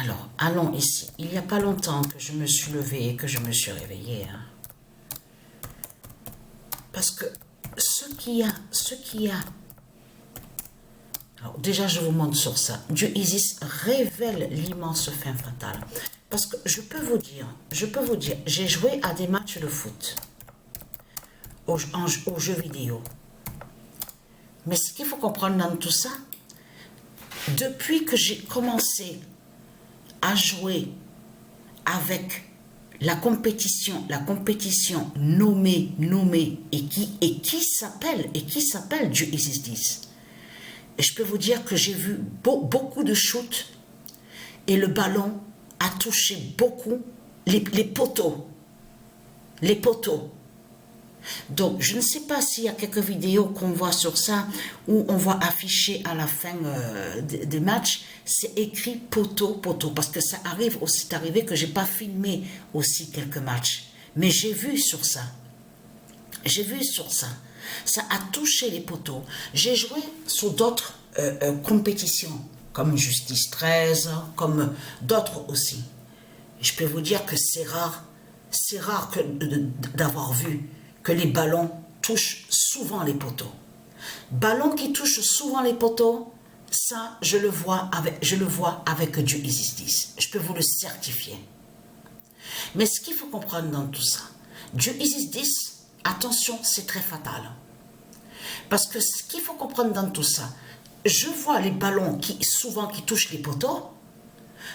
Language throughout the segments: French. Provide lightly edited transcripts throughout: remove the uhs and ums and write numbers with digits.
Alors, allons ici. Il n'y a pas longtemps que je me suis levée et que je me suis réveillée. Hein. Parce que ce qu'il y a... Alors, déjà, je vous montre sur ça. Dieu Isis révèle l'immense fin fatale. Parce que je peux vous dire, j'ai joué à des matchs de foot, aux jeux vidéo. Mais ce qu'il faut comprendre dans tout ça, depuis que j'ai commencé à jouer avec la compétition nommée, et qui s'appelle Dieu Isis 10. Et je peux vous dire que j'ai vu beaucoup de shoots et le ballon a touché beaucoup les poteaux. Les poteaux. Donc, je ne sais pas s'il y a quelques vidéos qu'on voit sur ça où on voit afficher à la fin des matchs, c'est écrit poteau, parce que ça arrive aussi, c'est arrivé que j'ai pas filmé aussi quelques matchs. Mais j'ai vu sur ça. Ça a touché les poteaux. J'ai joué sur d'autres compétitions, comme Justice 13, comme d'autres aussi. Je peux vous dire que c'est rare d'avoir vu que les ballons touchent souvent les poteaux. Ballons qui touchent souvent les poteaux, ça, je le vois avec Dieu Isis 10. Je peux vous le certifier. Mais ce qu'il faut comprendre dans tout ça, Dieu Isis 10, attention, c'est très fatal. Parce que ce qu'il faut comprendre dans tout ça, je vois les ballons qui touchent les poteaux,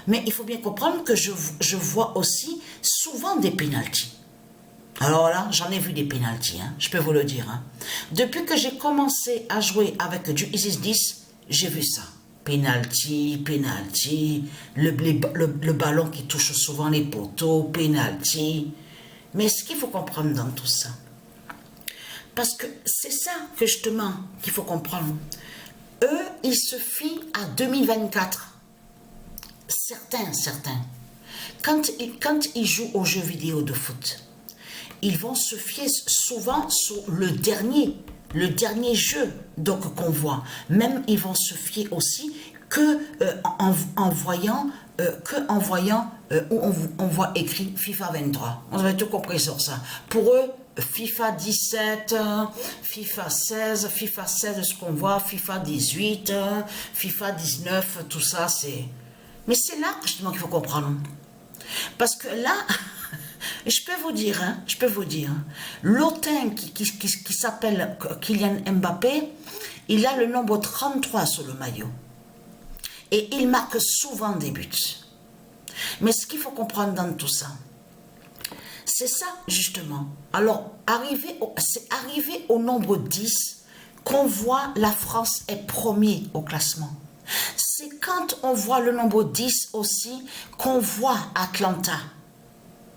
mais il faut bien comprendre que je vois aussi souvent des pénaltys. Alors là, j'en ai vu des pénaltys, hein, je peux vous le dire. Hein. Depuis que j'ai commencé à jouer avec Dieu Isis 10, j'ai vu ça. Pénalty, le ballon qui touche souvent les poteaux, pénalty. Mais ce qu'il faut comprendre dans tout ça, parce que c'est ça que justement qu'il faut comprendre. Eux, ils se fient à 2024. Certains. Quand ils jouent aux jeux vidéo de foot, ils vont se fier souvent sur le dernier jeu qu'on voit. Même ils vont se fier aussi en voyant où on voit écrit FIFA 23. On avait tout compris sur ça. Pour eux, FIFA 17, FIFA 16, ce qu'on voit, FIFA 18, FIFA 19, tout ça, c'est... Mais c'est là, justement, qu'il faut comprendre. Parce que là, je peux vous dire, l'autin qui s'appelle Kylian Mbappé, il a le nombre 33 sur le maillot. Et il marque souvent des buts. Mais ce qu'il faut comprendre dans tout ça, c'est ça, justement. Alors, c'est arrivé au nombre 10 qu'on voit la France est premier au classement. C'est quand on voit le nombre 10 aussi qu'on voit Atlanta.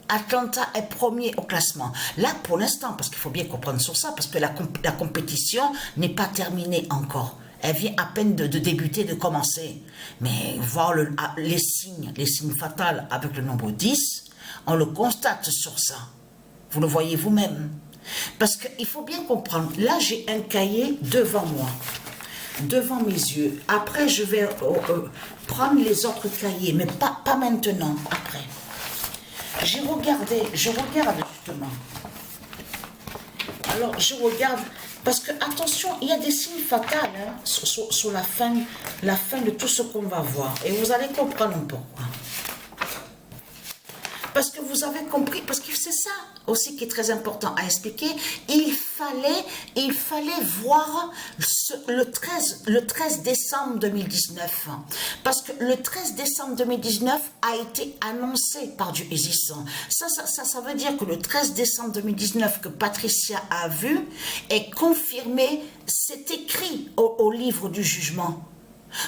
Atlanta est premier au classement. Là, pour l'instant, parce qu'il faut bien comprendre sur ça, parce que la compétition n'est pas terminée encore. Elle vient à peine de débuter, de commencer. Mais voir les signes fatals avec le nombre 10, on le constate sur ça. Vous le voyez vous-même. Parce qu'il faut bien comprendre. Là, j'ai un cahier devant moi, devant mes yeux. Après, je vais prendre les autres cahiers, mais pas maintenant, après. Je regarde justement. Alors, je regarde, parce que, attention, il y a des signes fatals hein, sur la fin de tout ce qu'on va voir. Et vous allez comprendre pourquoi. Parce que vous avez compris, parce que c'est ça aussi qui est très important à expliquer, il fallait voir le 13 décembre 2019. Parce que le 13 décembre 2019 a été annoncé par Dieu Isis. Ça veut dire que le 13 décembre 2019 que Patricia a vu est confirmé, c'est écrit au livre du jugement.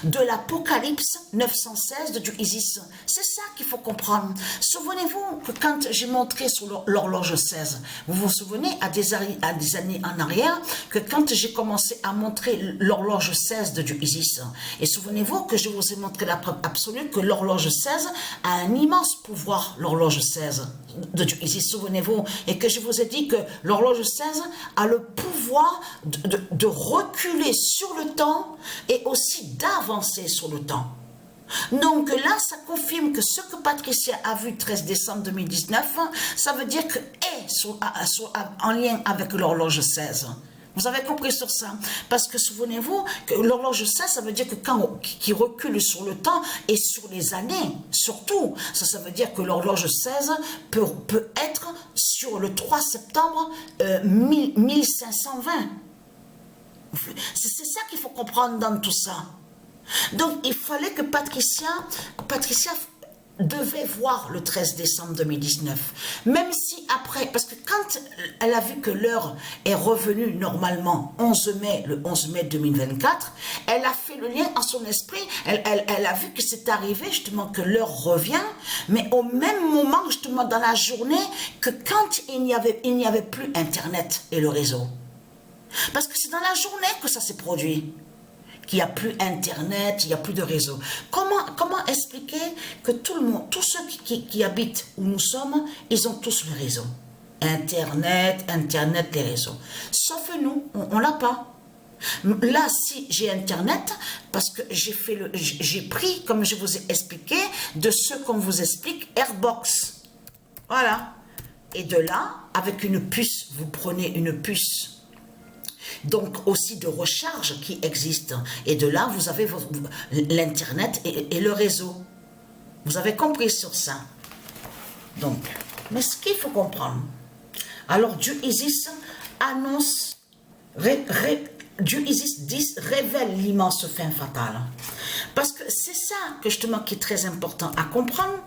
De l'Apocalypse 916 de Dieu Isis. C'est ça qu'il faut comprendre. Souvenez-vous que quand j'ai montré sur l'horloge 16, vous vous souvenez à des années en arrière, que quand j'ai commencé à montrer l'horloge 16 de Dieu Isis, et souvenez-vous que je vous ai montré la preuve absolue que l'horloge 16 a un immense pouvoir, l'horloge 16 de Dieu Isis, souvenez-vous, et que je vous ai dit que l'horloge 16 a le pouvoir de reculer sur le temps et aussi d'avancer sur le temps. Donc là, ça confirme que ce que Patricia a vu le 13 décembre 2019, ça veut dire qu'elle est en lien avec l'horloge 16. Vous avez compris sur ça? Parce que souvenez-vous que l'horloge 16, ça veut dire que quand qui recule sur le temps et sur les années, surtout, ça veut dire que l'horloge 16 peut être sur le 3 septembre 1520. C'est ça qu'il faut comprendre dans tout ça. Donc, il fallait que Patricia devait voir le 13 décembre 2019. Même si après, parce que quand elle a vu que l'heure est revenue normalement le 11 mai 2024, elle a fait le lien en son esprit, elle a vu que c'est arrivé justement que l'heure revient, mais au même moment justement dans la journée que quand il n'y avait plus Internet et le réseau. Parce que c'est dans la journée que ça s'est produit. Qu'il n'y a plus Internet, il n'y a plus de réseau. Comment expliquer que tout le monde, tous ceux qui habitent où nous sommes, ils ont tous le réseau. Internet, les réseaux. Sauf nous, on l'a pas. Là, si j'ai Internet, parce que j'ai pris, comme je vous ai expliqué, de ce qu'on vous explique, Airbox. Voilà. Et de là, avec une puce, vous prenez une puce. Donc aussi de recharge qui existe. Et de là, vous avez l'Internet et le réseau. Vous avez compris sur ça. Donc, mais ce qu'il faut comprendre. Alors, Dieu Isis annonce, Dieu Isis 10 révèle l'immense fin fatale. Parce que c'est ça que justement qui est très important à comprendre.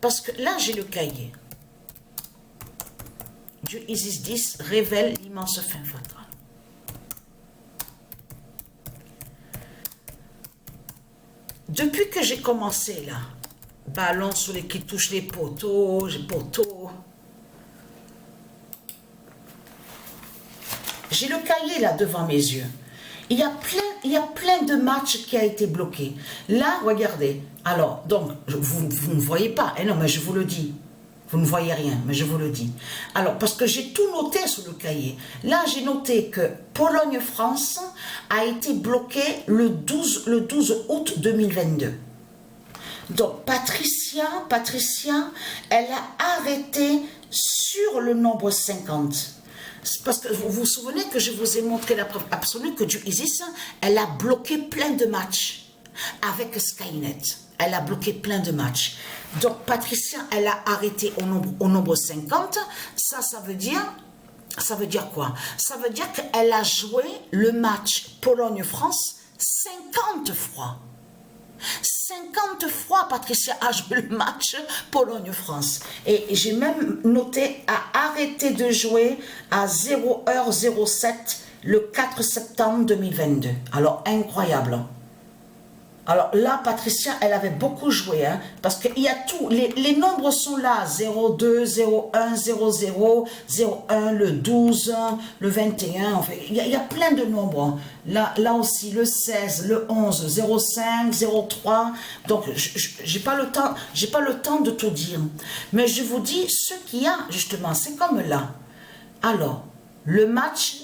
Parce que là, j'ai le cahier. Dieu Isis 10 révèle l'immense fin fatale. Depuis que j'ai commencé là, ballon sur les qui touchent les poteaux, j'ai le cahier là devant mes yeux. Il y a plein de matchs qui a été bloqué. Là, regardez. Alors, donc, vous ne voyez pas. Eh non, mais je vous le dis. Vous ne voyez rien, mais je vous le dis. Alors, parce que j'ai tout noté sur le cahier. Là, j'ai noté que Pologne-France a été bloqué le 12 août 2022. Donc, Patricia, elle a arrêté sur le nombre 50. Parce que vous vous souvenez que je vous ai montré la preuve absolue que Dieu Isis, elle a bloqué plein de matchs avec Skynet. Elle a bloqué plein de matchs. Donc, Patricia, elle a arrêté au nombre 50. Ça veut dire quoi? Ça veut dire qu'elle a joué le match Pologne-France 50 fois. 50 fois, Patricia a joué le match Pologne-France. Et j'ai même noté à arrêter de jouer à 0h07 le 4 septembre 2022. Alors, incroyable. Alors là, Patricia, elle avait beaucoup joué, hein, parce qu'il y a tout, les nombres sont là, 02, 01, 00, 01, le 12, le 21, enfin, il y a plein de nombres. Là aussi, le 16, le 11, 05, 03, donc j'ai pas le temps de tout dire. Mais je vous dis, ce qu'il y a, justement, c'est comme là. Alors, le match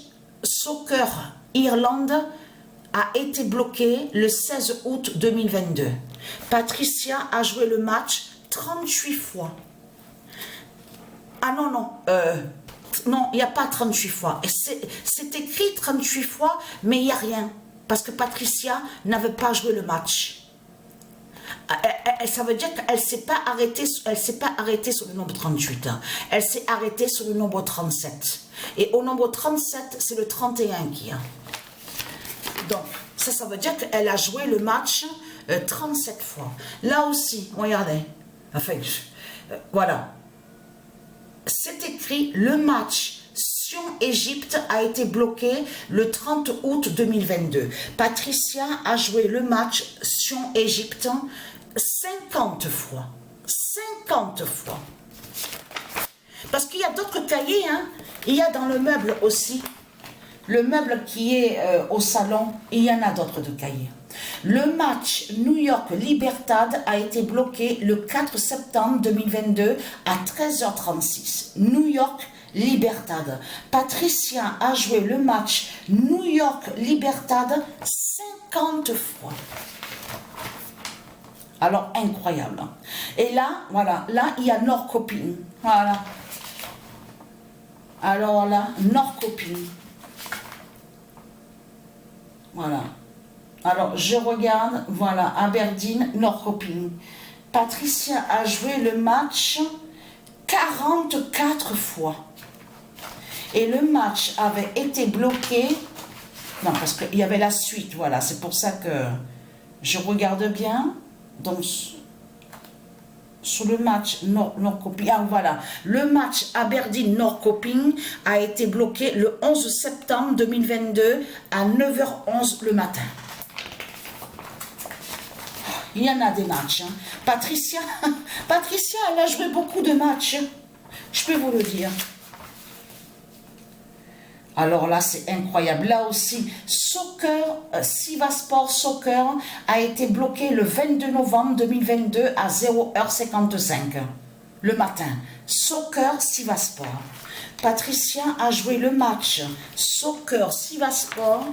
Soccer-Irlande a été bloqué le 16 août 2022. Patricia a joué le match 38 fois. Ah non, non, il n'y a pas 38 fois. C'est écrit 38 fois, mais il n'y a rien. Parce que Patricia n'avait pas joué le match. Ça veut dire qu'elle ne s'est pas arrêtée sur le nombre 38. Hein. Elle s'est arrêtée sur le nombre 37. Et au nombre 37, c'est le 31 qui a. Donc, ça veut dire qu'elle a joué le match 37 fois. Là aussi, regardez. Enfin, voilà. C'est écrit, le match Sion-Égypte a été bloqué le 30 août 2022. Patricia a joué le match Sion-Égypte 50 fois. 50 fois. Parce qu'il y a d'autres cahiers, hein. Il y a dans le meuble aussi. Le meuble qui est au salon, il y en a d'autres de cahiers. Le match New York-Libertad a été bloqué le 4 septembre 2022 à 13h36. New York-Libertad. Patricia a joué le match New York-Libertad 50 fois. Alors, incroyable. Et là, voilà, là, il y a Nord-Copine. Voilà. Alors là, Nord-Copine. Voilà. Alors, je regarde, voilà, Aberdeen, Nord-Copine. Patricia a joué le match 44 fois. Et le match avait été bloqué. Non, parce qu'il y avait la suite, voilà. C'est pour ça que je regarde bien. Donc, sur le match Nord-Coping, ah voilà, le match Aberdeen-Nord-Coping a été bloqué le 11 septembre 2022 à 9h11 le matin. Il y en a des matchs. Hein. Patricia, elle a joué beaucoup de matchs. Je peux vous le dire. Alors là, c'est incroyable. Là aussi, Soccer, Sivaspor Soccer a été bloqué le 22 novembre 2022 à 0h55 le matin. Soccer, Sivaspor. Patricia a joué le match Soccer, Sivaspor.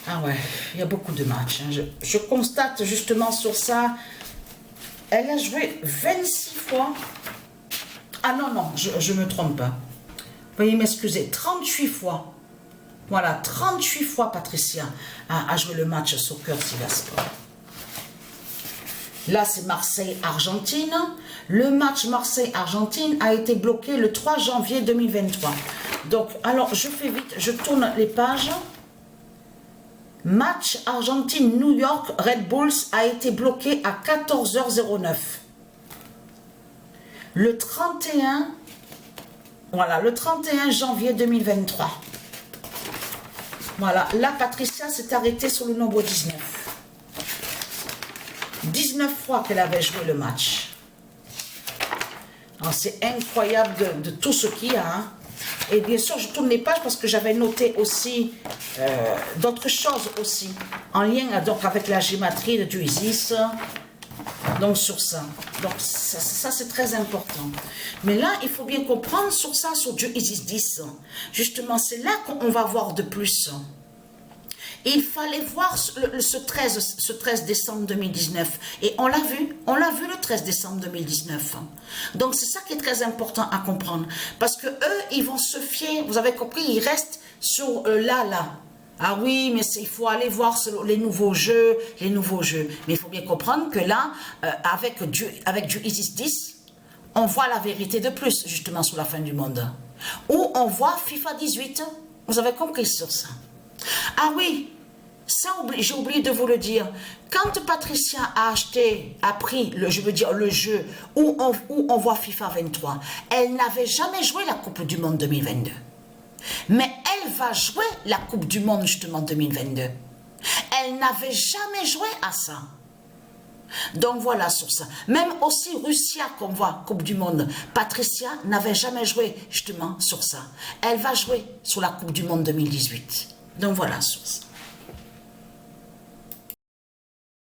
Ah ouais, il y a beaucoup de matchs. Hein. Je constate justement sur ça. Elle a joué 26 fois. Ah non, non, je me trompe pas. Veuillez m'excuser, 38 fois. Voilà, 38 fois Patricia a joué le match Soccer Sivaspor. Là, c'est Marseille-Argentine. Le match Marseille-Argentine a été bloqué le 3 janvier 2023. Donc, alors, je fais vite, je tourne les pages. Match Argentine-New York Red Bulls a été bloqué à 14h09. Le 31... Voilà, le 31 janvier 2023. Voilà, là, Patricia s'est arrêtée sur le nombre 19. 19 fois qu'elle avait joué le match. C'est incroyable de tout ce qu'il y a. Hein. Et bien sûr, je tourne les pages parce que j'avais noté aussi d'autres choses aussi. En lien donc, avec la gématrie du Isis. Donc sur ça. Donc ça c'est très important. Mais là, il faut bien comprendre sur ça, sur Dieu Isis 10. Justement, c'est là qu'on va voir de plus. Et il fallait voir ce 13 décembre 2019. Et on l'a vu le 13 décembre 2019. Donc c'est ça qui est très important à comprendre. Parce que eux, ils vont se fier, vous avez compris, ils restent sur là. Ah oui, mais il faut aller voir les nouveaux jeux. Mais il faut bien comprendre que là, avec Dieu Isis 10, on voit la vérité de plus, justement, sur la fin du monde. Ou on voit FIFA 18. Vous avez compris sur ça. Ah oui, ça, j'ai oublié de vous le dire. Quand Patricia a pris le jeu où on voit FIFA 23, elle n'avait jamais joué la Coupe du Monde 2022. Mais elle va jouer la Coupe du Monde justement 2022. Elle n'avait jamais joué à ça. Donc voilà sur ça. Même aussi Russia qu'on voit Coupe du Monde. Patricia n'avait jamais joué justement sur ça. Elle va jouer sur la Coupe du Monde 2018. Donc voilà sur ça.